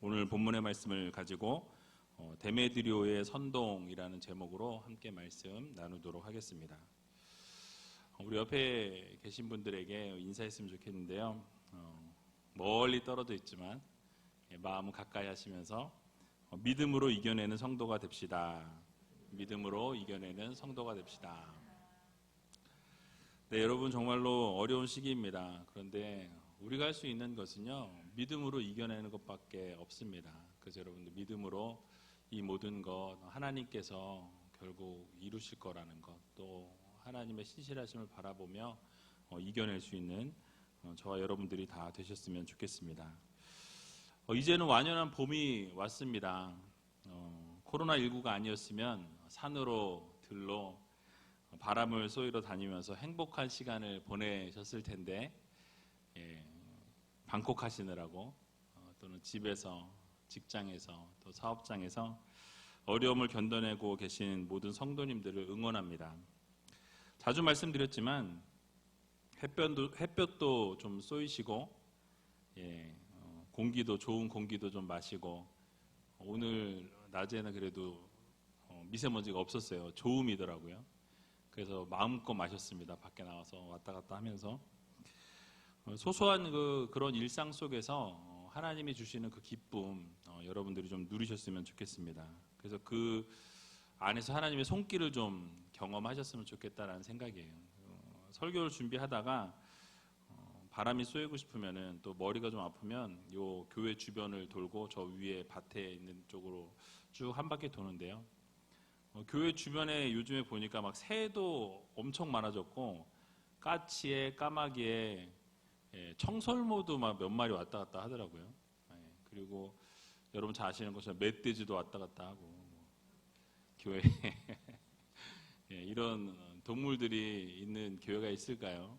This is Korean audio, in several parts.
오늘 본문의 말씀을 가지고 데메드리오의 선동이라는 제목으로 함께 말씀 나누도록 하겠습니다. 우리 옆에 계신 분들에게 인사했으면 좋겠는데요. 멀리 떨어져 있지만 마음 가까이 하시면서 믿음으로 이겨내는 성도가 됩시다. 믿음으로 이겨내는 성도가 됩시다. 네, 여러분 정말로 어려운 시기입니다. 그런데 우리가 할 수 있는 것은요, 믿음으로 이겨내는 것밖에 없습니다. 그래서 여러분들 믿음으로 이 모든 것 하나님께서 결국 이루실 거라는 것, 또 하나님의 신실하심을 바라보며 이겨낼 수 있는 저와 여러분들이 다 되셨으면 좋겠습니다. 이제는 완연한 봄이 왔습니다. 코로나19가 아니었으면 산으로 들로 바람을 쏘이러 다니면서 행복한 시간을 보내셨을 텐데, 방콕 하시느라고 또는 집에서, 직장에서, 또 사업장에서 어려움을 견뎌내고 계신 모든 성도님들을 응원합니다. 자주 말씀드렸지만 햇볕도 좀 쏘이시고, 공기도 좋은 공기도 좀 마시고, 오늘 낮에는 그래도 미세먼지가 없었어요. 좋음이더라고요. 그래서 마음껏 마셨습니다. 밖에 나와서 왔다 갔다 하면서 소소한 그런 일상 속에서 하나님이 주시는 그 기쁨 여러분들이 좀 누리셨으면 좋겠습니다. 그래서 그 안에서 하나님의 손길을 좀 경험하셨으면 좋겠다라는 생각이에요. 설교를 준비하다가 바람이 쏘이고 싶으면은 또 머리가 좀 아프면 요 교회 주변을 돌고 저 위에 밭에 있는 쪽으로 쭉 한 바퀴 도는데요. 교회 주변에 요즘에 보니까 막 새도 엄청 많아졌고, 까치에 까마귀에 청설모도 막 몇 마리 왔다 갔다 하더라고요. 그리고 여러분 잘 아시는 것처럼 멧돼지도 왔다 갔다 하고, 교회에 이런 동물들이 있는 교회가 있을까요?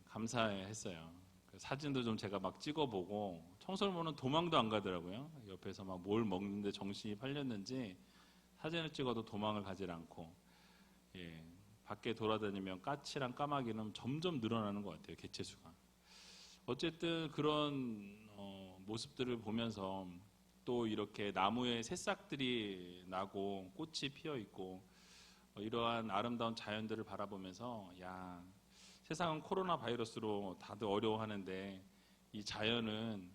감사했어요. 사진도 좀 제가 막 찍어보고, 청설모는 도망도 안 가더라고요. 옆에서 막 뭘 먹는데 정신이 팔렸는지 사진을 찍어도 도망을 가질 않고, 밖에 돌아다니면 까치랑 까마귀는 점점 늘어나는 것 같아요. 개체수가. 어쨌든 그런 모습들을 보면서 또 이렇게 나무에 새싹들이 나고 꽃이 피어 있고, 이러한 아름다운 자연들을 바라보면서, 야, 세상은 코로나 바이러스로 다들 어려워하는데 이 자연은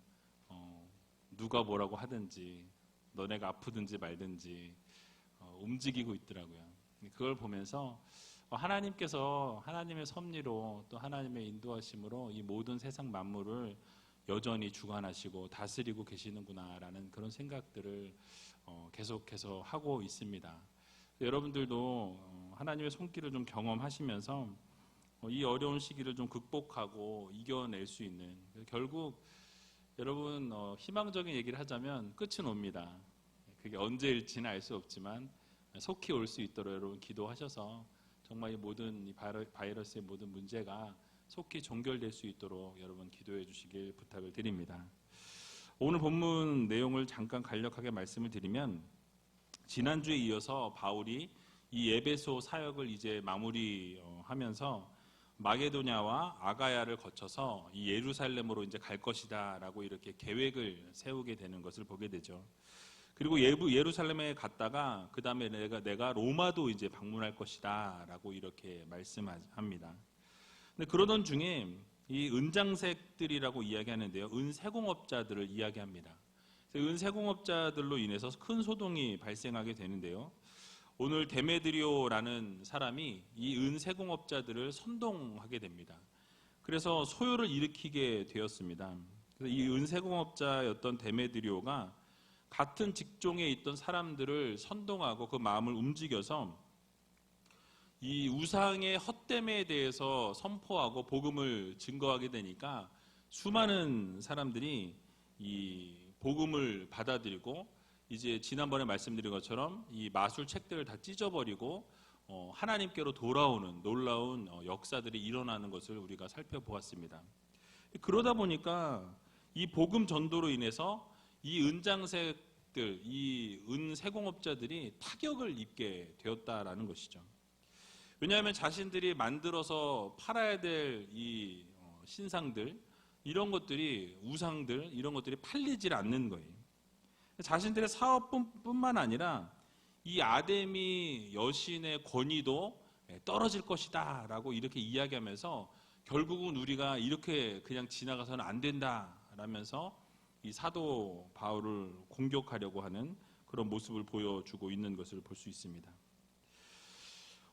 누가 뭐라고 하든지, 너네가 아프든지 말든지 움직이고 있더라고요. 그걸 보면서 하나님께서 하나님의 섭리로 또 하나님의 인도하심으로 이 모든 세상 만물을 여전히 주관하시고 다스리고 계시는구나라는 그런 생각들을 계속해서 하고 있습니다. 여러분들도 하나님의 손길을 좀 경험하시면서 이 어려운 시기를 좀 극복하고 이겨낼 수 있는, 결국 여러분 희망적인 얘기를 하자면 끝은 옵니다. 그게 언제일지는 알 수 없지만 속히 올 수 있도록 여러분 기도하셔서 정말 이 모든 이 바이러스의 모든 문제가 속히 종결될 수 있도록 여러분 기도해 주시길 부탁을 드립니다. 오늘 본문 내용을 잠깐 간략하게 말씀을 드리면, 지난주에 이어서 바울이 이 에베소 사역을 이제 마무리하면서 마게도냐와 아가야를 거쳐서 이 예루살렘으로 이제 갈 것이다라고 이렇게 계획을 세우게 되는 것을 보게 되죠. 그리고 예루살렘에 갔다가 그 다음에 내가 로마도 이제 방문할 것이다라고 이렇게 말씀합니다. 근데 그러던 중에 이 은장색들이라고 이야기하는데요, 은세공업자들을 이야기합니다. 은세공업자들로 인해서 큰 소동이 발생하게 되는데요, 오늘 데메드리오라는 사람이 이 은세공업자들을 선동하게 됩니다. 그래서 소요를 일으키게 되었습니다. 그래서 이 은세공업자였던 데메드리오가 같은 직종에 있던 사람들을 선동하고 그 마음을 움직여서 이 우상의 헛됨에 대해서 선포하고 복음을 증거하게 되니까 수많은 사람들이 이 복음을 받아들이고, 이제 지난번에 말씀드린 것처럼 이 마술 책들을 다 찢어버리고 하나님께로 돌아오는 놀라운 역사들이 일어나는 것을 우리가 살펴보았습니다. 그러다 보니까 이 복음 전도로 인해서 이 은장색들, 이 은세공업자들이 타격을 입게 되었다라는 것이죠. 왜냐하면 자신들이 만들어서 팔아야 될 이 신상들, 이런 것들이 우상들 이런 것들이 팔리질 않는 거예요. 자신들의 사업뿐만 아니라 이 아데미 여신의 권위도 떨어질 것이다 라고 이렇게 이야기하면서 결국은 우리가 이렇게 그냥 지나가서는 안 된다 라면서 이 사도 바울을 공격하려고 하는 그런 모습을 보여주고 있는 것을 볼 수 있습니다.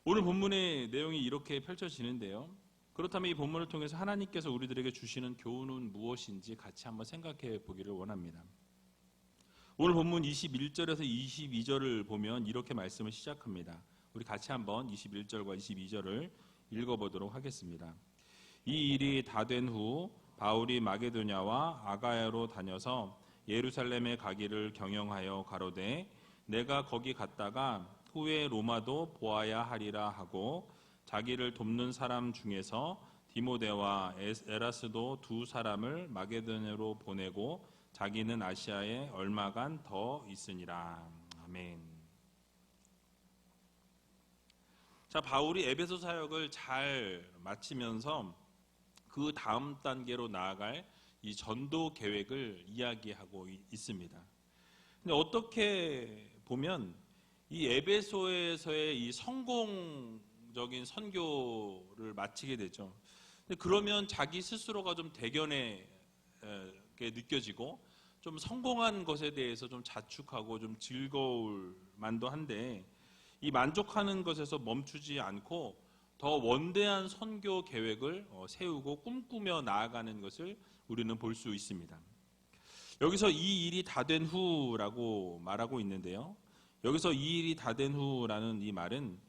오늘 본문의 내용이 이렇게 펼쳐지는데요. 그렇다면 이 본문을 통해서 하나님께서 우리들에게 주시는 교훈은 무엇인지 같이 한번 생각해 보기를 원합니다. 오늘 본문 21절에서 22절을 보면 이렇게 말씀을 시작합니다. 우리 같이 한번 21절과 22절을 읽어보도록 하겠습니다. 이 일이 다 된 후 바울이 마게도냐와 아가야로 다녀서 예루살렘에 가기를 경영하여 가로되 내가 거기 갔다가 후에 로마도 보아야 하리라 하고 자기를 돕는 사람 중에서 디모데와 에라스도 두 사람을 마게도냐로 보내고 자기는 아시아에 얼마간 더 있으니라. 아멘. 자, 바울이 에베소 사역을 잘 마치면서 그 다음 단계로 나아갈 이 전도 계획을 이야기하고 있습니다. 근데 어떻게 보면 이 에베소에서의 이 성공적인 선교를 마치게 되죠. 근데 그러면 자기 스스로가 좀 대견하게 느껴지고 좀 성공한 것에 대해서 좀 자축하고 좀 즐거울 만도 한데 이 만족하는 것에서 멈추지 않고 더 원대한 선교 계획을 세우고 꿈꾸며 나아가는 것을 우리는 볼 수 있습니다. 여기서 이 일이 다 된 후라고 말하고 있는데요. 여기서 이 일이 다 된 후라는 이 말은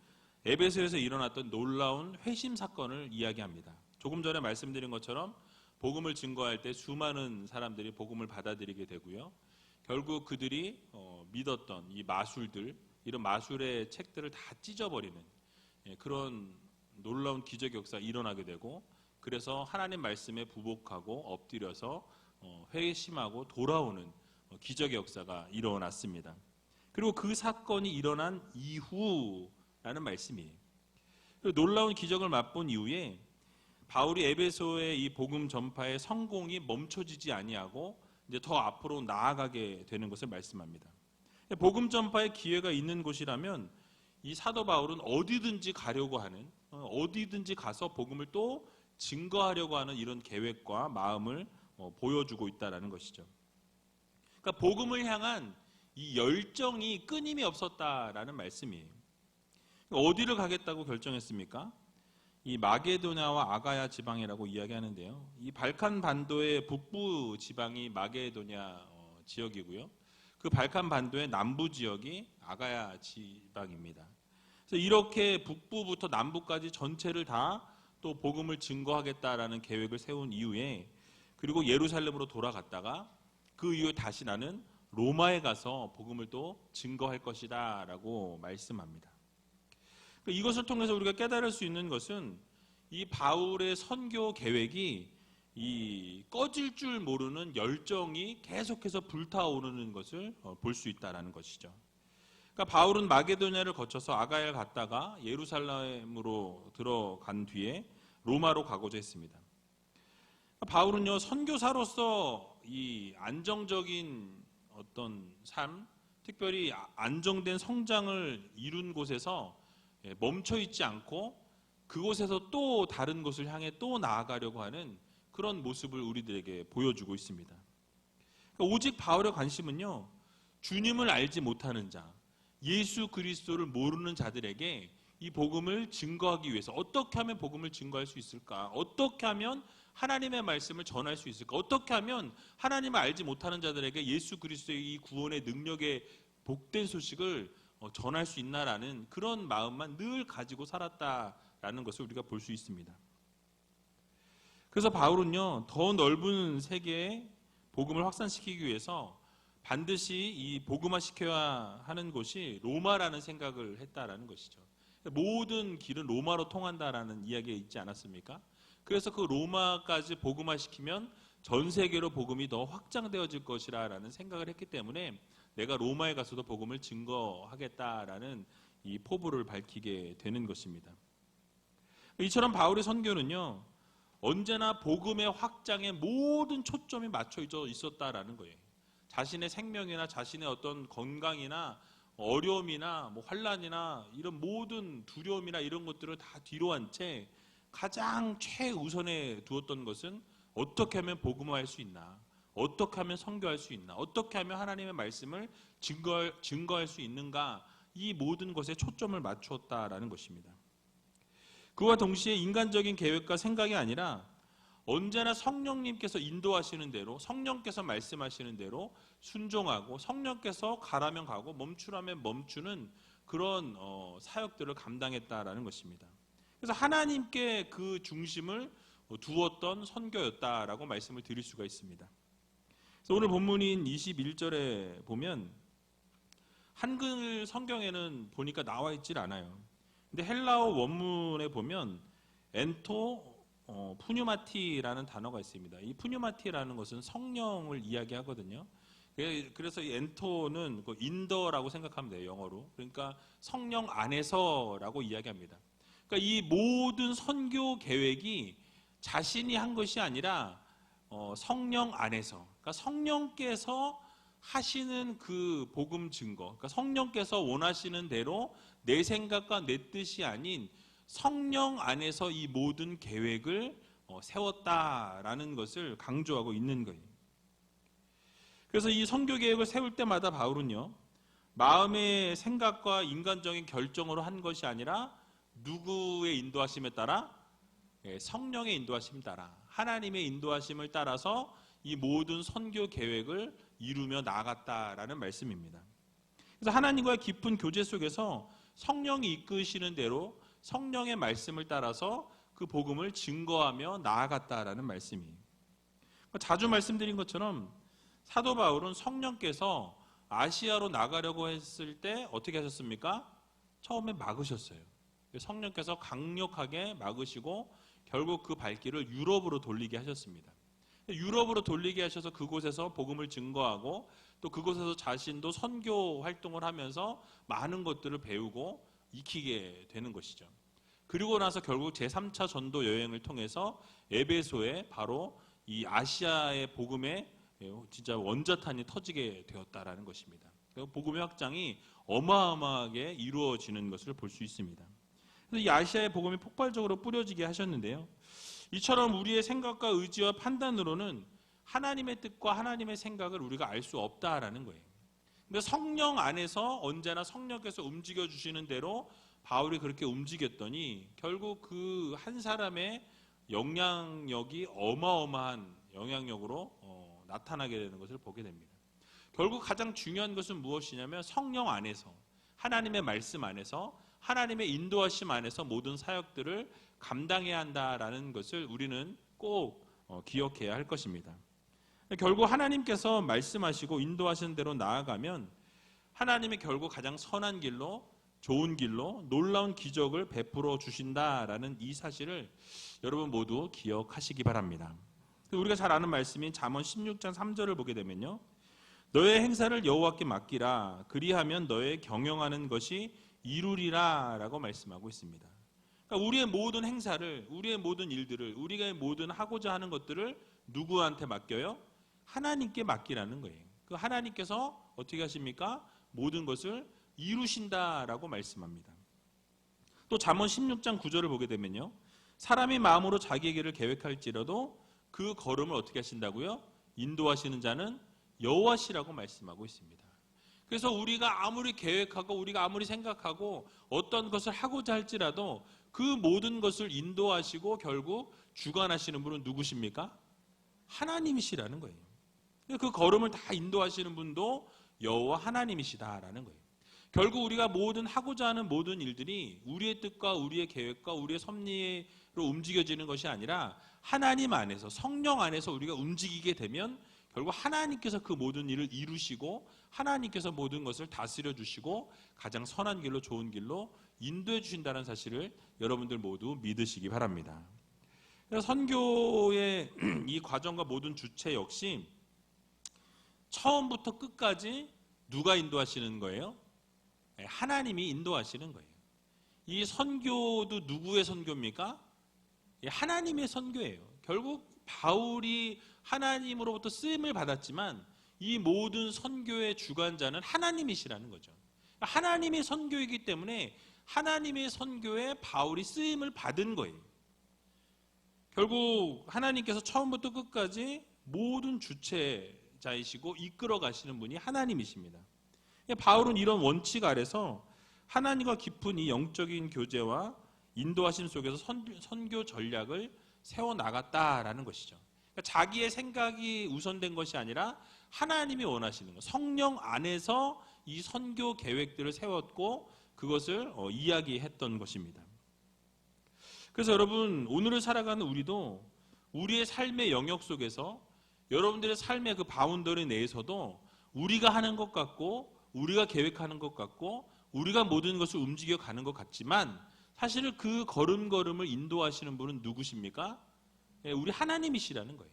에베소에서 일어났던 놀라운 회심 사건을 이야기합니다. 조금 전에 말씀드린 것처럼 복음을 증거할 때 수많은 사람들이 복음을 받아들이게 되고요. 결국 그들이 믿었던 이 마술들, 이런 마술의 책들을 다 찢어버리는 그런 놀라운 기적 역사가 일어나게 되고 그래서 하나님 말씀에 부복하고 엎드려서 회심하고 돌아오는 기적 역사가 일어났습니다. 그리고 그 사건이 일어난 이후라는 말씀이에요. 놀라운 기적을 맛본 이후에 바울이 에베소의 이 복음 전파의 성공이 멈춰지지 아니하고 이제 더 앞으로 나아가게 되는 것을 말씀합니다. 복음 전파의 기회가 있는 곳이라면 이 사도 바울은 어디든지 가려고 하는, 어디든지 가서 복음을 또 증거하려고 하는 이런 계획과 마음을 보여주고 있다는 것이죠. 그러니까 복음을 향한 이 열정이 끊임이 없었다라는 말씀이에요. 어디를 가겠다고 결정했습니까? 이 마게도냐와 아가야 지방이라고 이야기하는데요. 이 발칸 반도의 북부 지방이 마게도냐 지역이고요. 그 발칸 반도의 남부 지역이 아가야 지방입니다. 그래서 이렇게 북부부터 남부까지 전체를 다 또 복음을 증거하겠다라는 계획을 세운 이후에 그리고 예루살렘으로 돌아갔다가 그 이후에 다시 나는 로마에 가서 복음을 또 증거할 것이다 라고 말씀합니다. 이것을 통해서 우리가 깨달을 수 있는 것은 이 바울의 선교 계획이 이 꺼질 줄 모르는 열정이 계속해서 불타오르는 것을 볼 수 있다는 것이죠. 그러니까 바울은 마게도냐를 거쳐서 아가야를 갔다가 예루살렘으로 들어간 뒤에 로마로 가고자 했습니다. 바울은요 선교사로서 이 안정적인 어떤 삶, 특별히 안정된 성장을 이룬 곳에서 멈춰 있지 않고 그곳에서 또 다른 곳을 향해 또 나아가려고 하는 그런 모습을 우리들에게 보여주고 있습니다. 그러니까 오직 바울의 관심은요 주님을 알지 못하는 자, 예수 그리스도를 모르는 자들에게 이 복음을 증거하기 위해서 어떻게 하면 복음을 증거할 수 있을까? 어떻게 하면 하나님의 말씀을 전할 수 있을까? 어떻게 하면 하나님을 알지 못하는 자들에게 예수 그리스도의 이 구원의 능력의 복된 소식을 전할 수 있나라는 그런 마음만 늘 가지고 살았다라는 것을 우리가 볼 수 있습니다. 그래서 바울은요 더 넓은 세계에 복음을 확산시키기 위해서 반드시 이 복음화시켜야 하는 곳이 로마라는 생각을 했다라는 것이죠. 모든 길은 로마로 통한다라는 이야기가 있지 않았습니까? 그래서 그 로마까지 복음화시키면 전 세계로 복음이 더 확장되어질 것이라는 생각을 했기 때문에 내가 로마에 가서도 복음을 증거하겠다라는 이 포부를 밝히게 되는 것입니다. 이처럼 바울의 선교는요 언제나 복음의 확장에 모든 초점이 맞춰져 있었다라는 거예요. 자신의 생명이나 자신의 어떤 건강이나 어려움이나 뭐 환난이나 이런 모든 두려움이나 이런 것들을 다 뒤로 한 채 가장 최우선에 두었던 것은 어떻게 하면 복음화할 수 있나, 어떻게 하면 선교할 수 있나, 어떻게 하면 하나님의 말씀을 증거할 수 있는가, 이 모든 것에 초점을 맞추었다라는 것입니다. 그와 동시에 인간적인 계획과 생각이 아니라 언제나 성령님께서 인도하시는 대로, 성령께서 말씀하시는 대로 순종하고 성령께서 가라면 가고 멈추라면 멈추는 그런 사역들을 감당했다라는 것입니다. 그래서 하나님께 그 중심을 두었던 선교였다라고 말씀을 드릴 수가 있습니다. 그래서 오늘 본문인 21절에 보면 한글 성경에는 보니까 나와 있질 않아요. 근데 헬라어 원문에 보면 엔토 푸뉴마티라는 단어가 있습니다. 이 푸뉴마티라는 것은 성령을 이야기하거든요. 그래서 이 엔토는 인더라고 생각하면 돼요, 영어로. 그러니까 성령 안에서라고 이야기합니다. 그러니까 이 모든 선교 계획이 자신이 한 것이 아니라 성령 안에서, 그러니까 성령께서 하시는 그 복음 증거, 그러니까 성령께서 원하시는 대로 내 생각과 내 뜻이 아닌 성령 안에서 이 모든 계획을 세웠다라는 것을 강조하고 있는 거예요. 그래서 이 선교 계획을 세울 때마다 바울은요, 마음의 생각과 인간적인 결정으로 한 것이 아니라 누구의 인도하심에 따라? 성령의 인도하심 따라, 하나님의 인도하심을 따라서 이 모든 선교 계획을 이루며 나아갔다라는 말씀입니다. 그래서 하나님과의 깊은 교제 속에서 성령이 이끄시는 대로 성령의 말씀을 따라서 그 복음을 증거하며 나아갔다라는 말씀이에요. 자주 말씀드린 것처럼 사도 바울은 성령께서 아시아로 나가려고 했을 때 어떻게 하셨습니까? 처음에 막으셨어요. 성령께서 강력하게 막으시고 결국 그 발길을 유럽으로 돌리게 하셨습니다. 유럽으로 돌리게 하셔서 그곳에서 복음을 증거하고 또 그곳에서 자신도 선교 활동을 하면서 많은 것들을 배우고 익히게 되는 것이죠. 그리고 나서 결국 제3차 전도 여행을 통해서 에베소에 바로 이 아시아의 복음의 진짜 원자탄이 터지게 되었다라는 것입니다. 복음의 확장이 어마어마하게 이루어지는 것을 볼 수 있습니다. 그래서 이 아시아의 복음이 폭발적으로 뿌려지게 하셨는데요. 이처럼 우리의 생각과 의지와 판단으로는 하나님의 뜻과 하나님의 생각을 우리가 알 수 없다라는 거예요. 근데 성령 안에서 언제나 성령께서 움직여 주시는 대로 바울이 그렇게 움직였더니 결국 그 한 사람의 영향력이 어마어마한 영향력으로 나타나게 되는 것을 보게 됩니다. 결국 가장 중요한 것은 무엇이냐면 성령 안에서, 하나님의 말씀 안에서, 하나님의 인도하심 안에서 모든 사역들을 감당해야 한다라는 것을 우리는 꼭 기억해야 할 것입니다. 결국 하나님께서 말씀하시고 인도하시는 대로 나아가면 하나님이 결국 가장 선한 길로, 좋은 길로 놀라운 기적을 베풀어 주신다라는 이 사실을 여러분 모두 기억하시기 바랍니다. 우리가 잘 아는 말씀인 잠언 16장 3절을 보게 되면요, 너의 행사를 여호와께 맡기라, 그리하면 너의 경영하는 것이 이루리라 라고 말씀하고 있습니다. 그러니까 우리의 모든 행사를, 우리의 모든 일들을, 우리가 모든 하고자 하는 것들을 누구한테 맡겨요? 하나님께 맡기라는 거예요. 그 하나님께서 어떻게 하십니까? 모든 것을 이루신다라고 말씀합니다. 또 잠언 16장 9절을 보게 되면요, 사람이 마음으로 자기의 길을 계획할지라도 그 걸음을 어떻게 하신다고요? 인도하시는 자는 여호와시라고 말씀하고 있습니다. 그래서 우리가 아무리 계획하고 우리가 아무리 생각하고 어떤 것을 하고자 할지라도 그 모든 것을 인도하시고 결국 주관하시는 분은 누구십니까? 하나님이시라는 거예요. 그 걸음을 다 인도하시는 분도 여호와 하나님이시다라는 거예요. 결국 우리가 모든 하고자 하는 모든 일들이 우리의 뜻과 우리의 계획과 우리의 섭리로 움직여지는 것이 아니라 하나님 안에서, 성령 안에서 우리가 움직이게 되면 결국 하나님께서 그 모든 일을 이루시고 하나님께서 모든 것을 다스려 주시고 가장 선한 길로, 좋은 길로 인도해 주신다는 사실을 여러분들 모두 믿으시기 바랍니다. 그래서 선교의 이 과정과 모든 주체 역시 처음부터 끝까지 누가 인도하시는 거예요? 하나님이 인도하시는 거예요. 이 선교도 누구의 선교입니까? 하나님의 선교예요. 결국 바울이 하나님으로부터 쓰임을 받았지만 이 모든 선교의 주관자는 하나님이시라는 거죠. 하나님의 선교이기 때문에 하나님의 선교에 바울이 쓰임을 받은 거예요. 결국 하나님께서 처음부터 끝까지 모든 주체자이시고 이끌어 가시는 분이 하나님이십니다. 바울은 이런 원칙 아래서 하나님과 깊은 이 영적인 교제와 인도하심 속에서 선교 전략을 세워나갔다라는 것이죠. 그러니까 자기의 생각이 우선된 것이 아니라 하나님이 원하시는 것, 성령 안에서 이 선교 계획들을 세웠고 그것을 이야기했던 것입니다. 그래서 여러분, 오늘을 살아가는 우리도 우리의 삶의 영역 속에서 여러분들의 삶의 그 바운더리 내에서도 우리가 하는 것 같고 우리가 계획하는 것 같고 우리가 모든 것을 움직여가는 것 같지만 사실은 그 걸음걸음을 인도하시는 분은 누구십니까? 우리 하나님이시라는 거예요.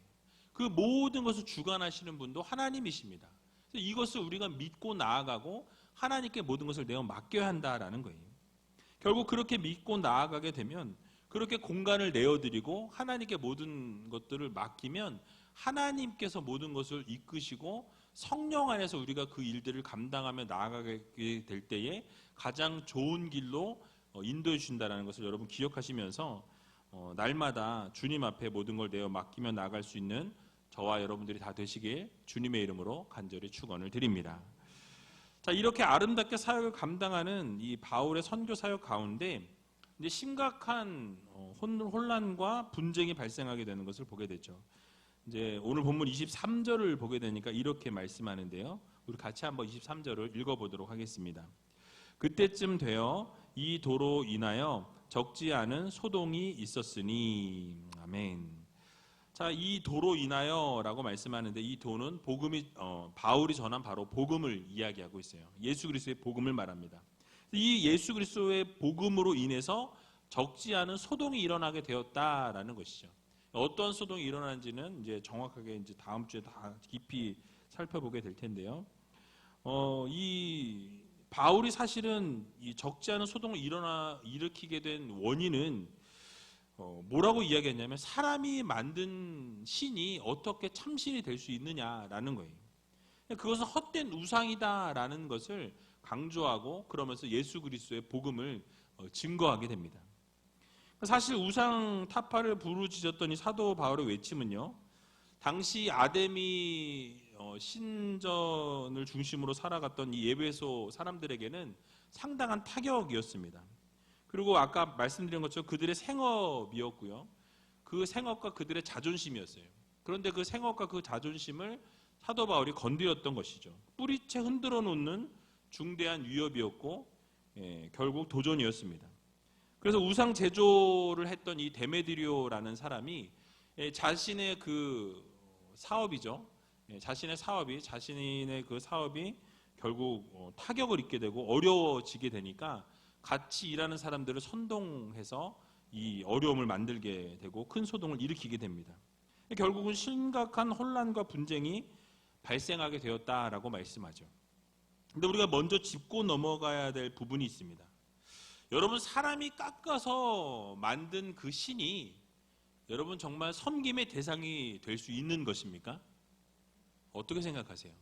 그 모든 것을 주관하시는 분도 하나님이십니다. 그래서 이것을 우리가 믿고 나아가고 하나님께 모든 것을 내어 맡겨야 한다라는 거예요. 결국 그렇게 믿고 나아가게 되면 그렇게 공간을 내어드리고 하나님께 모든 것들을 맡기면 하나님께서 모든 것을 이끄시고 성령 안에서 우리가 그 일들을 감당하며 나아가게 될 때에 가장 좋은 길로 인도해 주신다는 것을 여러분 기억하시면서 날마다 주님 앞에 모든 걸 내어 맡기며 나아갈 수 있는 저와 여러분들이 다 되시길 주님의 이름으로 간절히 축원을 드립니다. 자, 이렇게 아름답게 사역을 감당하는 이 바울의 선교 사역 가운데 이제 심각한 혼란과 분쟁이 발생하게 되는 것을 보게 되죠. 이제 오늘 본문 23절을 보게 되니까 이렇게 말씀하는데요. 우리 같이 한번 23절을 읽어보도록 하겠습니다. 그때쯤 되어 이 도로 인하여 적지 않은 소동이 있었으니. 아멘. 자, 이 도로 인하여라고 말씀하는데 이 도는 복음이 바울이 전한 바로 복음을 이야기하고 있어요. 예수 그리스도의 복음을 말합니다. 이 예수 그리스도의 복음으로 인해서 적지 않은 소동이 일어나게 되었다라는 것이죠. 어떤 소동이 일어나는지는 이제 정확하게 이제 다음 주에 다 깊이 살펴보게 될 텐데요. 이 바울이 사실은 이 적지 않은 소동을 일으키게 된 원인은 뭐라고 이야기했냐면 사람이 만든 신이 어떻게 참신이 될 수 있느냐라는 거예요. 그것은 헛된 우상이다라는 것을 강조하고 그러면서 예수 그리스도의 복음을 증거하게 됩니다. 사실 우상 타파를 부르짖었던 이 사도 바울의 외침은요, 당시 아데미 신전을 중심으로 살아갔던 이 에베소 사람들에게는 상당한 타격이었습니다. 그리고 아까 말씀드린 것처럼 그들의 생업이었고요. 그 생업과 그들의 자존심이었어요. 그런데 그 생업과 그 자존심을 사도 바울이 건드렸던 것이죠. 뿌리채 흔들어 놓는 중대한 위협이었고 결국 도전이었습니다. 그래서 우상 제조를 했던 이 데메드리오라는 사람이 자신의 그 사업이죠. 자신의 그 사업이 결국 타격을 입게 되고 어려워지게 되니까 같이 일하는 사람들을 선동해서 이 어려움을 만들게 되고 큰 소동을 일으키게 됩니다. 결국은 심각한 혼란과 분쟁이 발생하게 되었다라고 말씀하죠. 근데 우리가 먼저 짚고 넘어가야 될 부분이 있습니다. 여러분, 사람이 깎아서 만든 그 신이 여러분 정말 섬김의 대상이 될 수 있는 것입니까? 어떻게 생각하세요?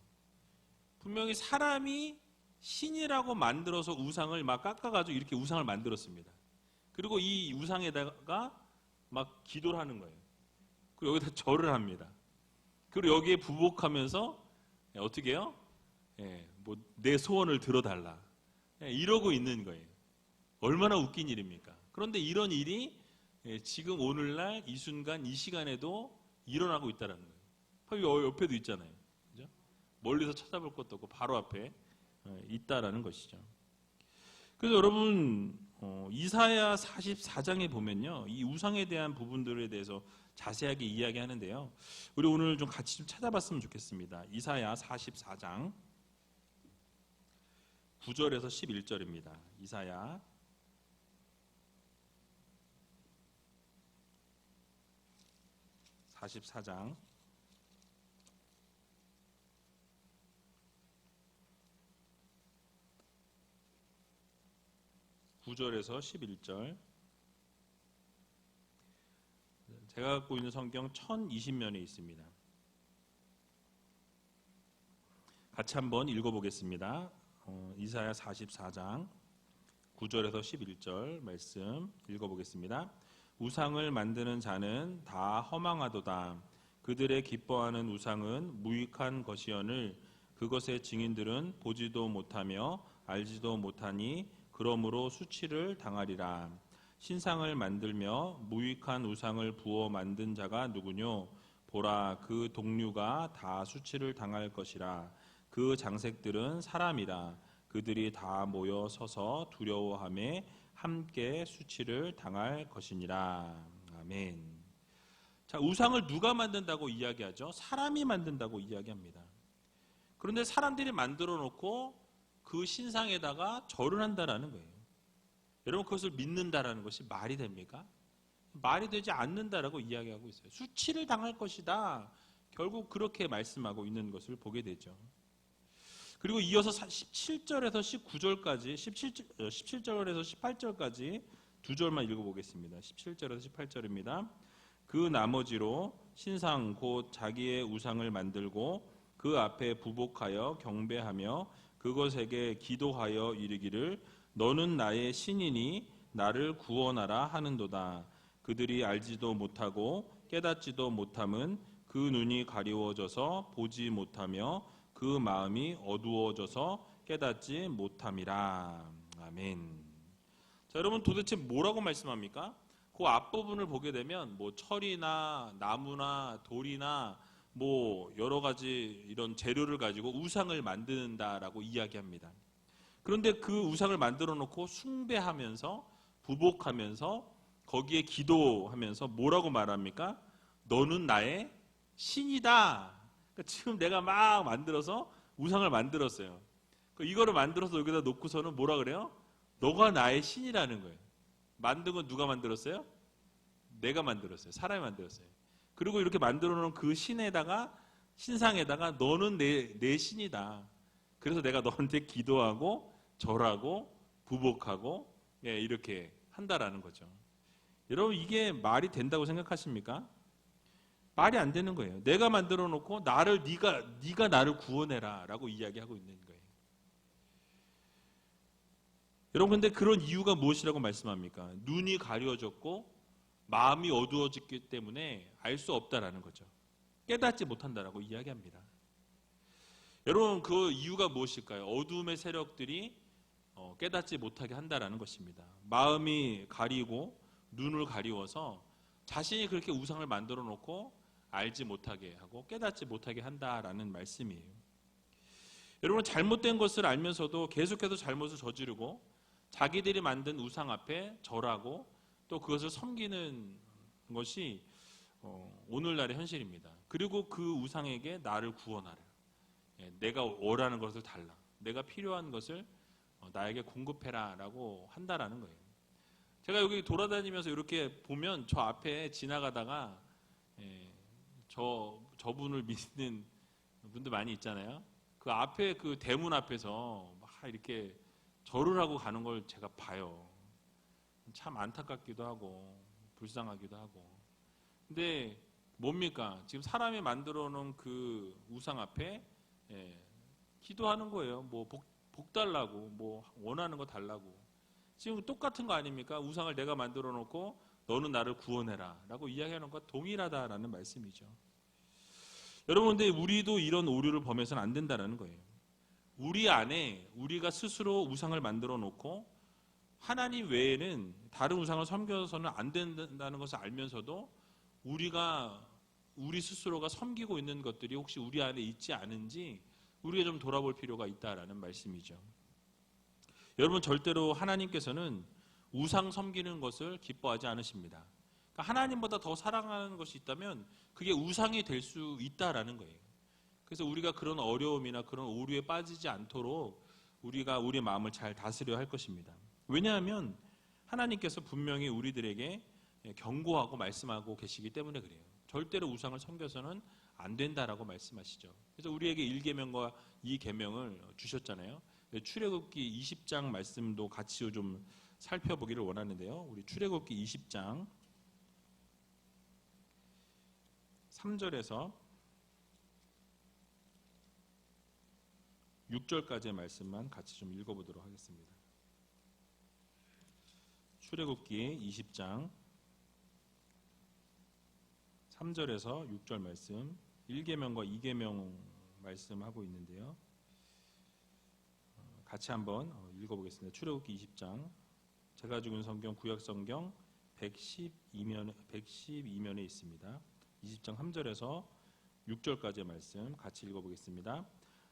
분명히 사람이 신이라고 만들어서 우상을 막 깎아가지고 이렇게 우상을 만들었습니다. 그리고 이 우상에다가 막 기도를 하는 거예요. 그리고 여기다 절을 합니다. 그리고 여기에 부복하면서 어떻게 해요? 뭐 내 소원을 들어달라. 이러고 있는 거예요. 얼마나 웃긴 일입니까? 그런데 이런 일이 지금 오늘날 이 순간 이 시간에도 일어나고 있다는 거예요. 옆에도 있잖아요. 그죠? 멀리서 찾아볼 것도 없고 바로 앞에 있다라는 것이죠. 그래서 여러분 이사야 44장에 보면요, 이 우상에 대한 부분들에 대해서 자세하게 이야기하는데요. 우리 오늘 좀 같이 좀 찾아봤으면 좋겠습니다. 이사야 44장 9절에서 11절입니다. 이사야 44장 9절에서 11절. 제가 갖고 있는 성경 1020면에 있습니다. 같이 한번 읽어보겠습니다. 이사야 44장 9절에서 11절 말씀 읽어보겠습니다. 우상을 만드는 자는 다 허망하도다. 그들의 기뻐하는 우상은 무익한 것이오늘 그것의 증인들은 보지도 못하며 알지도 못하니 그러므로 수치를 당하리라. 신상을 만들며 무익한 우상을 부어 만든 자가 누구뇨? 보라, 그 동류가 다 수치를 당할 것이라. 그 장색들은 사람이라. 그들이 다 모여 서서 두려워하며 함께 수치를 당할 것이니라. 아멘. 자, 우상을 누가 만든다고 이야기하죠? 사람이 만든다고 이야기합니다. 그런데 사람들이 만들어 놓고 그 신상에다가 절을 한다라는 거예요. 여러분, 그것을 믿는다라는 것이 말이 됩니까? 말이 되지 않는다라고 이야기하고 있어요. 수치를 당할 것이다. 결국 그렇게 말씀하고 있는 것을 보게 되죠. 그리고 이어서 17절에서 19절까지 17절에서 18절까지 두 절만 읽어보겠습니다. 17절에서 18절입니다. 그 나머지로 신상 곧 자기의 우상을 만들고 그 앞에 부복하여 경배하며 그것에게 기도하여 이르기를 너는 나의 신이니 나를 구원하라 하는도다. 그들이 알지도 못하고 깨닫지도 못함은 그 눈이 가리워져서 보지 못하며 그 마음이 어두워져서 깨닫지 못함이라. 아멘. 자, 여러분, 도대체 뭐라고 말씀합니까? 그 앞부분을 보게 되면 뭐 철이나 나무나 돌이나 뭐 여러 가지 이런 재료를 가지고 우상을 만든다라고 이야기합니다. 그런데 그 우상을 만들어 놓고 숭배하면서 부복하면서 거기에 기도하면서 뭐라고 말합니까? 너는 나의 신이다. 그러니까 지금 내가 막 만들어서 우상을 만들었어요. 이거를 만들어서 여기다 놓고서는 뭐라 그래요? 너가 나의 신이라는 거예요. 만든 건 누가 만들었어요? 내가 만들었어요. 사람이 만들었어요. 그리고 이렇게 만들어 놓은 그 신에다가 신상에다가 너는 내 신이다. 그래서 내가 너한테 기도하고 절하고 부복하고 이렇게 한다라는 거죠. 여러분, 이게 말이 된다고 생각하십니까? 말이 안 되는 거예요. 내가 만들어 놓고 네가 나를 구원해라라고 이야기하고 있는 거예요. 여러분, 근데 그런 이유가 무엇이라고 말씀합니까? 눈이 가려졌고 마음이 어두워졌기 때문에 알 수 없다라는 거죠. 깨닫지 못한다라고 이야기합니다. 여러분, 그 이유가 무엇일까요? 어둠의 세력들이 깨닫지 못하게 한다라는 것입니다. 마음이 가리고 눈을 가리워서 자신이 그렇게 우상을 만들어 놓고 알지 못하게 하고 깨닫지 못하게 한다라는 말씀이에요. 여러분, 잘못된 것을 알면서도 계속해서 잘못을 저지르고 자기들이 만든 우상 앞에 절하고 또 그것을 섬기는 것이 오늘날의 현실입니다. 그리고 그 우상에게 나를 구원하라. 내가 원하는 것을 달라. 내가 필요한 것을 나에게 공급해라 라고 한다라는 거예요. 제가 여기 돌아다니면서 이렇게 보면 저 앞에 지나가다가 저분을 믿는 분들 많이 있잖아요. 그 앞에 그 대문 앞에서 막 이렇게 절을 하고 가는 걸 제가 봐요. 참 안타깝기도 하고 불쌍하기도 하고. 근데 뭡니까? 지금 사람이 만들어 놓은 그 우상 앞에 기도하는 거예요. 뭐 복 달라고, 뭐 원하는 거 달라고. 지금 똑같은 거 아닙니까? 우상을 내가 만들어 놓고 너는 나를 구원해라 라고 이야기하는 것과 동일하다라는 말씀이죠. 여러분, 근데 우리도 이런 오류를 범해서는 안 된다는 거예요. 우리 안에 우리가 스스로 우상을 만들어 놓고 하나님 외에는 다른 우상을 섬겨서는 안 된다는 것을 알면서도 우리 스스로가 섬기고 있는 것들이 혹시 우리 안에 있지 않은지 우리가 좀 돌아볼 필요가 있다라는 말씀이죠. 여러분, 절대로 하나님께서는 우상 섬기는 것을 기뻐하지 않으십니다. 그러니까 하나님보다 더 사랑하는 것이 있다면 그게 우상이 될 수 있다라는 거예요. 그래서 우리가 그런 어려움이나 그런 오류에 빠지지 않도록 우리가 우리 마음을 잘 다스려야 할 것입니다. 왜냐하면 하나님께서 분명히 우리들에게 경고하고 말씀하고 계시기 때문에 그래요. 절대로 우상을 섬겨서는 안 된다라고 말씀하시죠. 그래서 우리에게 1계명과 2계명을 주셨잖아요. 출애굽기 20장 말씀도 같이 좀 살펴보기를 원하는데요. 우리 출애굽기 20장 3절에서 6절까지의 말씀만 같이 좀 읽어보도록 하겠습니다. 출애굽기 20장 3절에서 6절 말씀, 1계명과 2계명 말씀하고 있는데요. 같이 한번 읽어보겠습니다. 출애굽기 20장, 제가 가지고 있는 성경 구약성경 112면에 있습니다. 20장 3절에서 6절까지의 말씀 같이 읽어보겠습니다.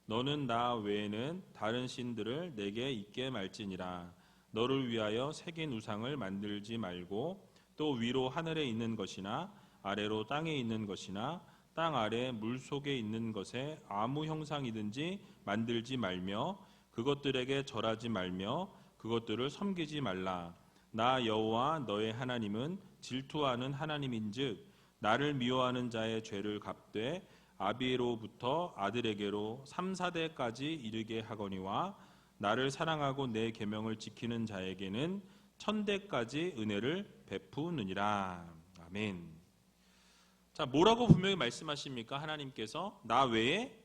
너는 나 외에는 다른 신들을 내게 있게 말지니라. 너를 위하여 새긴 우상을 만들지 말고 또 위로 하늘에 있는 것이나 아래로 땅에 있는 것이나 땅 아래 물 속에 있는 것에 아무 형상이든지 만들지 말며 그것들에게 절하지 말며 그것들을 섬기지 말라. 나 여호와 너의 하나님은 질투하는 하나님인즉 나를 미워하는 자의 죄를 갚되 아비로부터 아들에게로 3, 4대까지 이르게 하거니와 나를 사랑하고 내 계명을 지키는 자에게는 1000대까지 은혜를 베푸느니라. 아멘. 자, 뭐라고 분명히 말씀하십니까? 하나님께서 나 외에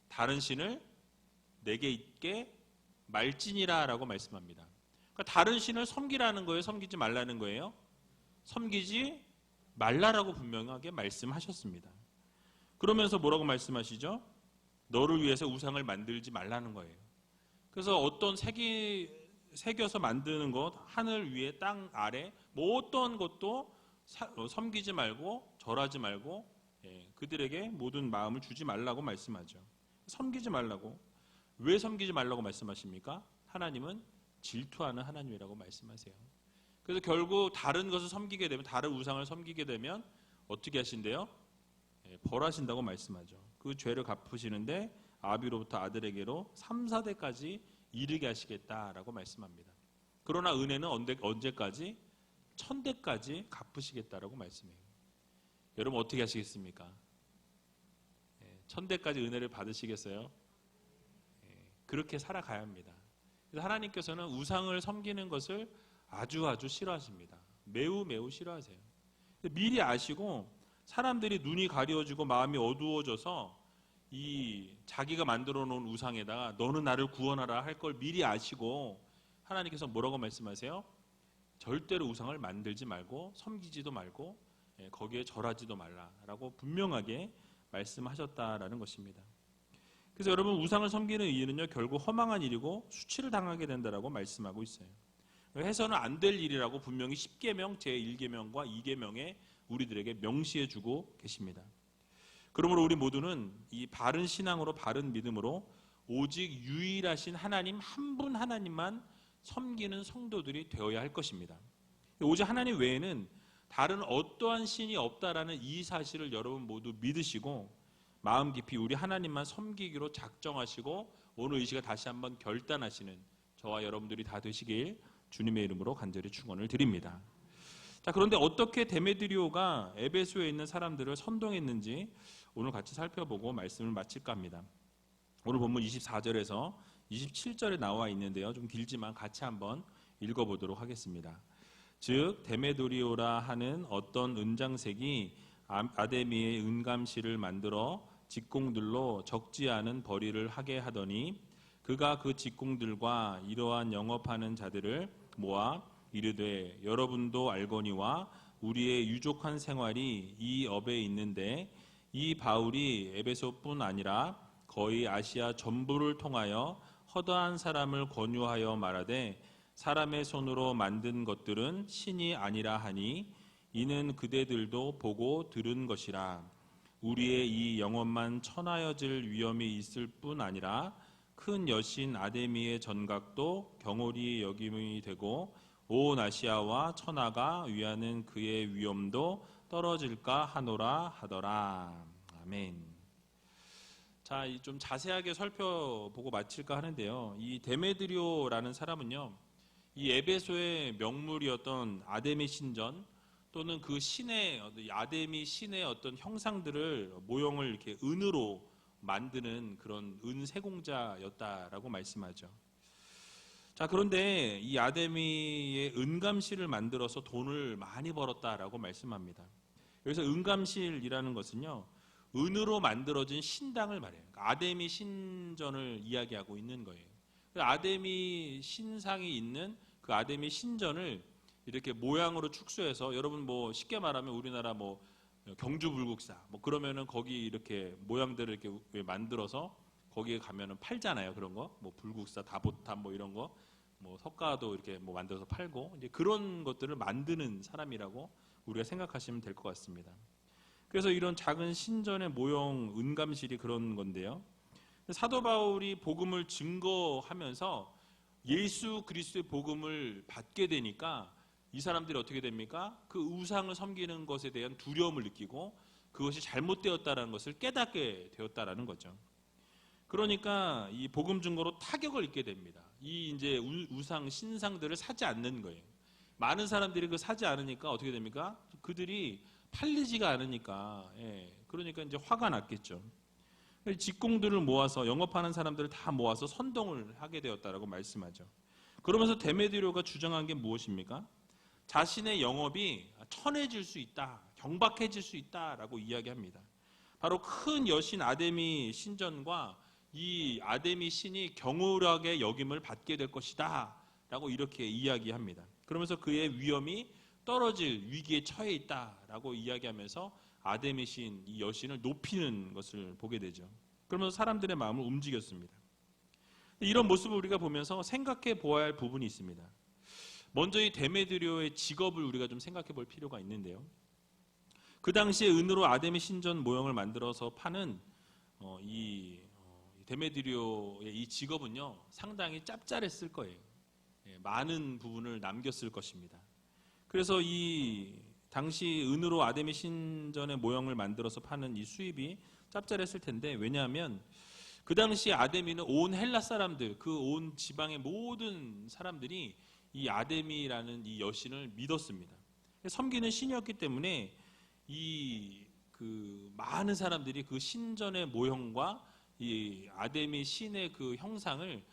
다른 신을 내게 있게 말지니라 라고 말씀합니다. 그러니까 다른 신을 섬기라는 거예요? 섬기지 말라는 거예요? 섬기지 말라라고 분명하게 말씀하셨습니다. 그러면서 뭐라고 말씀하시죠? 너를 위해서 우상을 만들지 말라는 거예요. 그래서 어떤 새겨서 만드는 것, 하늘 위에 땅 아래 뭐 어떤 것도 섬기지 말고 절하지 말고 그들에게 모든 마음을 주지 말라고 말씀하죠. 섬기지 말라고. 왜 섬기지 말라고 말씀하십니까? 하나님은 질투하는 하나님이라고 말씀하세요. 그래서 결국 다른 것을 섬기게 되면, 다른 우상을 섬기게 되면 어떻게 하신대요? 벌하신다고 말씀하죠. 그 죄를 갚으시는데 아비로부터 아들에게로 3, 4대까지 이르게 하시겠다라고 말씀합니다. 그러나 은혜는 언제까지? 1000대까지 갚으시겠다라고 말씀해요. 여러분 어떻게 하시겠습니까? 1000대까지 은혜를 받으시겠어요? 그렇게 살아가야 합니다. 그래서 하나님께서는 우상을 섬기는 것을 아주 싫어하십니다. 매우 싫어하세요. 미리 아시고 사람들이 눈이 가려지고 마음이 어두워져서 이 자기가 만들어 놓은 우상에다가 너는 나를 구원하라 할 걸 미리 아시고 하나님께서 뭐라고 말씀하세요? 절대로 우상을 만들지 말고 섬기지도 말고 거기에 절하지도 말라라고 분명하게 말씀하셨다라는 것입니다. 그래서 여러분 우상을 섬기는 이유는요 결국 허망한 일이고 수치를 당하게 된다라고 말씀하고 있어요. 해서는 안 될 일이라고 분명히 10계명 제1계명과 2계명에 우리들에게 명시해주고 계십니다. 그러므로 우리 모두는 이 바른 신앙으로 바른 믿음으로 오직 유일하신 하나님 한 분 하나님만 섬기는 성도들이 되어야 할 것입니다. 오직 하나님 외에는 다른 어떠한 신이 없다라는 이 사실을 여러분 모두 믿으시고 마음 깊이 우리 하나님만 섬기기로 작정하시고 오늘 이 시간 다시 한번 결단하시는 저와 여러분들이 다 되시길 주님의 이름으로 간절히 축원을 드립니다. 자, 그런데 어떻게 데메드리오가 에베소에 있는 사람들을 선동했는지 오늘 같이 살펴보고 말씀을 마칠까 합니다. 오늘 본문 24절에서 27절에 나와 있는데요. 좀 길지만 같이 한번 읽어보도록 하겠습니다. 즉 데메드리오라 하는 어떤 은장색이 아데미의 은감실을 만들어 직공들로 적지 않은 벌이를 하게 하더니 그가 그 직공들과 이러한 영업하는 자들을 모아 이르되 여러분도 알거니와 우리의 유족한 생활이 이 업에 있는데 이 바울이 에베소뿐 아니라 거의 아시아 전부를 통하여 허다한 사람을 권유하여 말하되 사람의 손으로 만든 것들은 신이 아니라 하니 이는 그대들도 보고 들은 것이라. 우리의 이 영혼만 천하여질 위험이 있을 뿐 아니라 큰 여신 아데미의 전각도 경홀히 여김이 되고 온 아시아와 천하가 위하는 그의 위엄도 떨어질까 하노라 하더라. 아멘. 자, 좀 자세하게 살펴보고 마칠까 하는데요. 이 데메드리오라는 사람은요, 이 에베소의 명물이었던 아데미 신전 또는 그 신의 아데미 신의 어떤 형상들을 모형을 이렇게 은으로 만드는 그런 은세공자였다라고 말씀하죠. 자, 그런데 이 아데미의 은감실을 만들어서 돈을 많이 벌었다라고 말씀합니다. 여기서 은감실이라는 것은요, 은으로 만들어진 신당을 말해요. 그러니까 아데미 신전을 이야기하고 있는 거예요. 아데미 신상이 있는 그 아데미 신전을 이렇게 모양으로 축소해서, 여러분 뭐 쉽게 말하면 우리나라 뭐 경주 불국사 뭐 그러면은 거기 이렇게 모양들을 이렇게 만들어서 거기에 가면은 팔잖아요. 그런 거 뭐 불국사 다보탑 뭐 이런 거 뭐 석가도 이렇게 뭐 만들어서 팔고, 이제 그런 것들을 만드는 사람이라고 우리가 생각하시면 될 것 같습니다. 그래서 이런 작은 신전의 모형 은감실이 그런 건데요. 사도 바울이 복음을 증거하면서 예수 그리스도의 복음을 받게 되니까 이 사람들이 어떻게 됩니까? 그 우상을 섬기는 것에 대한 두려움을 느끼고 그것이 잘못되었다는 것을 깨닫게 되었다라는 거죠. 그러니까 이 복음 증거로 타격을 입게 됩니다. 이 이제 우상 신상들을 사지 않는 거예요. 많은 사람들이 그 사지 않으니까 어떻게 됩니까? 그들이 팔리지가 않으니까, 그러니까 이제 화가 났겠죠. 직공들을 모아서 영업하는 사람들을 다 모아서 선동을 하게 되었다라고 말씀하죠. 그러면서 데메드리오가 주장한 게 무엇입니까? 자신의 영업이 천해질 수 있다, 경박해질 수 있다라고 이야기합니다. 바로 큰 여신 아데미 신전과 이 아데미 신이 경홀하게 여김을 받게 될 것이다 라고 이렇게 이야기합니다. 그러면서 그의 위엄이 떨어질 위기에 처해 있다라고 이야기하면서 아데미 신, 이 여신을 높이는 것을 보게 되죠. 그러면서 사람들의 마음을 움직였습니다. 이런 모습을 우리가 보면서 생각해 보아야 할 부분이 있습니다. 먼저 이 데메드리오의 직업을 우리가 좀 생각해 볼 필요가 있는데요. 그 당시에 은으로 아데미 신전 모형을 만들어서 파는 이 데메드리오의 이 직업은요, 상당히 짭짤했을 거예요. 많은 부분을 남겼을 것입니다. 그래서 이 당시 은으로 아데미 신전의 모형을 만들어서 파는 이 수입이 짭짤했을 텐데, 왜냐하면 그 당시 아데미는 온 헬라 사람들, 그 온 지방의 모든 사람들이 이 아데미라는 이 여신을 믿었습니다. 섬기는 신이었기 때문에 이 그 많은 사람들이 그 신전의 모형과 이 아데미 신의 그 형상을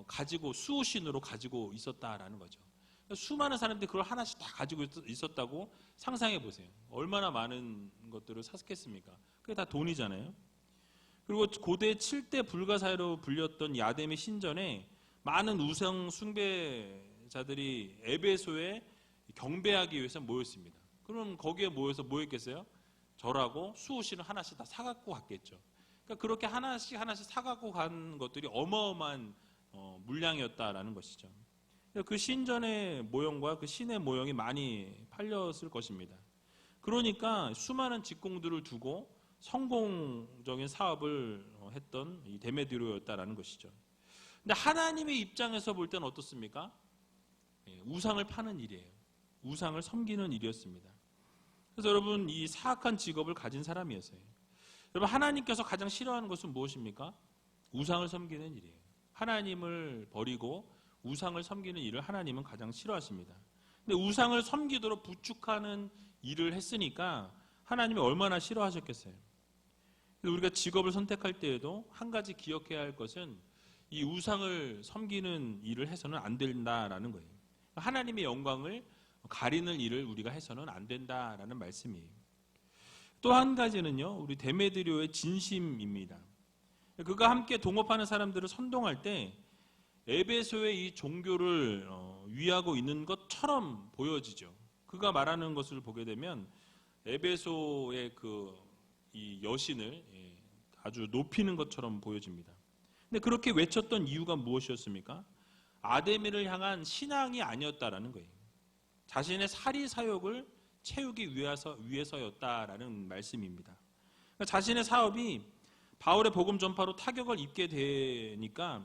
가지고 수호신으로 가지고 있었다라는 거죠. 수많은 사람들이 그걸 하나씩 다 가지고 있었다고 상상해 보세요. 얼마나 많은 것들을 샀겠습니까? 그게 다 돈이잖아요. 그리고 고대 7대 불가사의로 불렸던 이 아데미 신전에 많은 우상 숭배자들이 에베소에 경배하기 위해서 모였습니다. 그럼 거기에 모여서 뭐 했겠어요? 절하고 수호신을 하나씩 다 사갖고 갔겠죠. 그러니까 그렇게 하나씩 사갖고 간 것들이 어마어마한 물량이었다라는 것이죠. 그 신전의 모형과 그 신의 모형이 많이 팔렸을 것입니다. 그러니까 수많은 직공들을 두고 성공적인 사업을 했던 이 데메드리오였다라는 것이죠. 근데 하나님의 입장에서 볼 때는 어떻습니까? 우상을 파는 일이에요. 우상을 섬기는 일이었습니다. 그래서 여러분, 이 사악한 직업을 가진 사람이었어요. 여러분, 하나님께서 가장 싫어하는 것은 무엇입니까? 우상을 섬기는 일이에요. 하나님을 버리고 우상을 섬기는 일을 하나님은 가장 싫어하십니다. 근데 우상을 섬기도록 부축하는 일을 했으니까 하나님이 얼마나 싫어하셨겠어요. 우리가 직업을 선택할 때에도 한 가지 기억해야 할 것은 이 우상을 섬기는 일을 해서는 안 된다라는 거예요. 하나님의 영광을 가리는 일을 우리가 해서는 안 된다라는 말씀이에요. 또 한 가지는요, 우리 데메드리오의 진심입니다. 그가 함께 동업하는 사람들을 선동할 때 에베소의 이 종교를 위하고 있는 것처럼 보여지죠. 그가 말하는 것을 보게 되면 에베소의 이 여신을 아주 높이는 것처럼 보여집니다. 근데 그렇게 외쳤던 이유가 무엇이었습니까? 아데미를 향한 신앙이 아니었다라는 거예요. 자신의 사리 사욕을 채우기 위해서였다라는 말씀입니다. 그러니까 자신의 사업이 바울의 복음 전파로 타격을 입게 되니까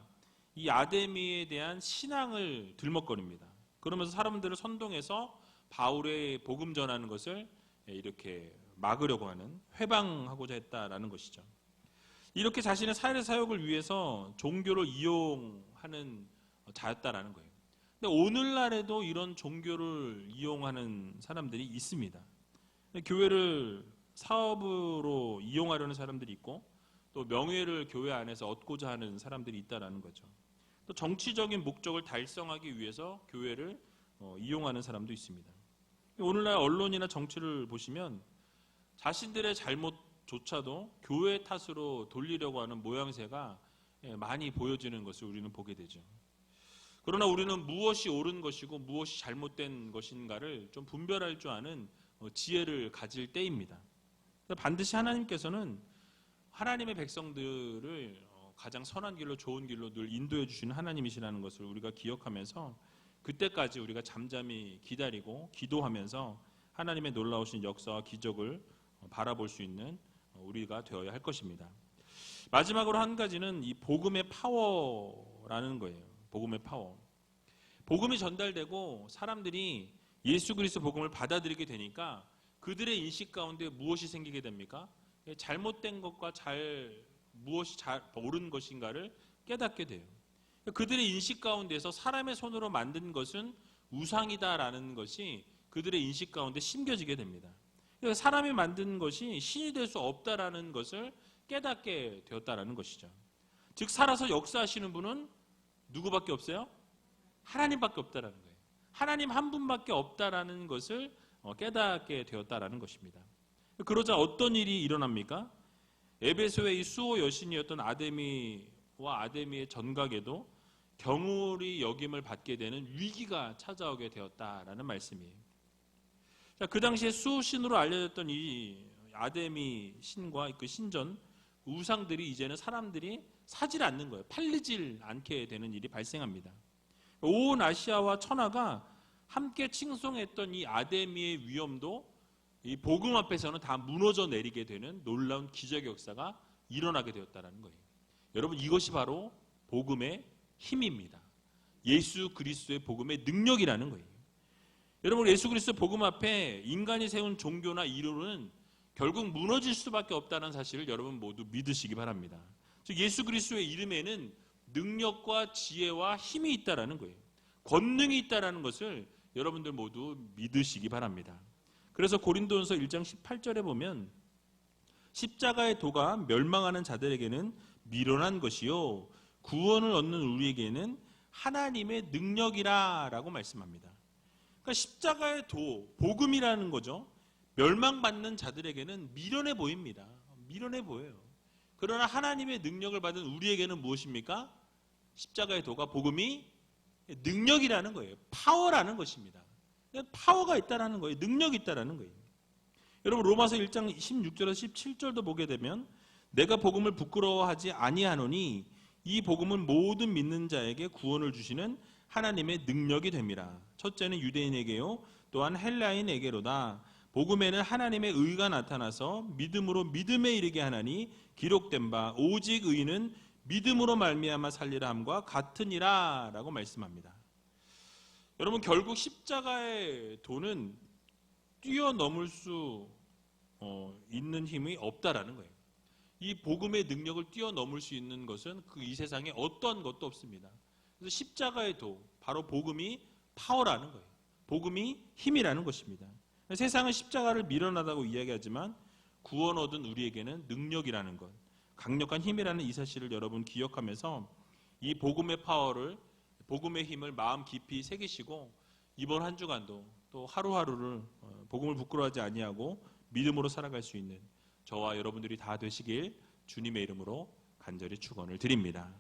이 아데미에 대한 신앙을 들먹거립니다. 그러면서 사람들을 선동해서 바울의 복음 전하는 것을 이렇게 막으려고 하는, 회방하고자 했다라는 것이죠. 이렇게 자신의 사회 사역을 위해서 종교를 이용하는 자였다라는 거예요. 근데 오늘날에도 이런 종교를 이용하는 사람들이 있습니다. 교회를 사업으로 이용하려는 사람들이 있고, 또 명예를 교회 안에서 얻고자 하는 사람들이 있다라는 거죠. 또 정치적인 목적을 달성하기 위해서 교회를 이용하는 사람도 있습니다. 오늘날 언론이나 정치를 보시면 자신들의 잘못조차도 교회 탓으로 돌리려고 하는 모양새가 많이 보여지는 것을 우리는 보게 되죠. 그러나 우리는 무엇이 옳은 것이고 무엇이 잘못된 것인가를 좀 분별할 줄 아는 지혜를 가질 때입니다. 반드시 하나님께서는 하나님의 백성들을 가장 선한 길로, 좋은 길로 늘 인도해 주시는 하나님이시라는 것을 우리가 기억하면서 그때까지 우리가 잠잠히 기다리고 기도하면서 하나님의 놀라우신 역사와 기적을 바라볼 수 있는 우리가 되어야 할 것입니다. 마지막으로 한 가지는 이 복음의 파워라는 거예요. 복음의 파워. 복음이 전달되고 사람들이 예수 그리스도 복음을 받아들이게 되니까 그들의 인식 가운데 무엇이 생기게 됩니까? 잘못된 것과 무엇이 옳은 것인가를 깨닫게 돼요. 그들의 인식 가운데서 사람의 손으로 만든 것은 우상이다라는 것이 그들의 인식 가운데 심겨지게 됩니다. 사람이 만든 것이 신이 될 수 없다라는 것을 깨닫게 되었다라는 것이죠. 즉 살아서 역사하시는 분은 누구밖에 없어요? 하나님밖에 없다라는 거예요. 하나님 한 분밖에 없다라는 것을 깨닫게 되었다라는 것입니다. 그러자 어떤 일이 일어납니까? 에베소의 이 수호 여신이었던 아데미와 아데미의 전각에도 경홀히 여김을 받게 되는 위기가 찾아오게 되었다라는 말씀이에요. 자, 그 당시에 수호신으로 알려졌던 이 아데미 신과 그 신전 우상들이 이제는 사람들이 사질 않는 거예요. 팔리질 않게 되는 일이 발생합니다. 온 아시아와 천하가 함께 칭송했던 이 아데미의 위엄도 이 복음 앞에서는 다 무너져 내리게 되는 놀라운 기적의 역사가 일어나게 되었다는 거예요. 여러분, 이것이 바로 복음의 힘입니다. 예수 그리스도의 복음의 능력이라는 거예요. 여러분, 예수 그리스도 복음 앞에 인간이 세운 종교나 이론은 결국 무너질 수밖에 없다는 사실을 여러분 모두 믿으시기 바랍니다. 즉 예수 그리스도의 이름에는 능력과 지혜와 힘이 있다라는 거예요. 권능이 있다라는 것을 여러분들 모두 믿으시기 바랍니다. 그래서 고린도전서 1장 18절에 보면 십자가의 도가 멸망하는 자들에게는 미련한 것이요 구원을 얻는 우리에게는 하나님의 능력이라라고 말씀합니다. 그러니까 십자가의 도, 복음이라는 거죠. 멸망받는 자들에게는 미련해 보입니다. 미련해 보여요. 그러나 하나님의 능력을 받은 우리에게는 무엇입니까? 십자가의 도가, 복음이 능력이라는 거예요. 파워라는 것입니다. 파워가 있다라는 거예요. 능력이 있다라는 거예요. 여러분 로마서 1장 16절에서 17절도 보게 되면 내가 복음을 부끄러워하지 아니하노니 이 복음은 모든 믿는 자에게 구원을 주시는 하나님의 능력이 됨이라. 첫째는 유대인에게요 또한 헬라인에게로다. 복음에는 하나님의 의가 나타나서 믿음으로 믿음에 이르게 하나니 기록된 바 오직 의인은 믿음으로 말미암아 살리라 함과 같으니라 라고 말씀합니다. 여러분 결국 십자가의 도는 뛰어넘을 수 있는 힘이 없다라는 거예요. 이 복음의 능력을 뛰어넘을 수 있는 것은 이 세상에 어떤 것도 없습니다. 그래서 십자가의 도, 바로 복음이 파워라는 거예요. 복음이 힘이라는 것입니다. 세상은 십자가를 미련하다고 이야기하지만 구원 얻은 우리에게는 능력이라는 것, 강력한 힘이라는 이 사실을 여러분 기억하면서 이 복음의 파워를, 복음의 힘을 마음 깊이 새기시고 이번 한 주간도 또 하루하루를 복음을 부끄러워하지 아니하고 믿음으로 살아갈 수 있는 저와 여러분들이 다 되시길 주님의 이름으로 간절히 축원을 드립니다.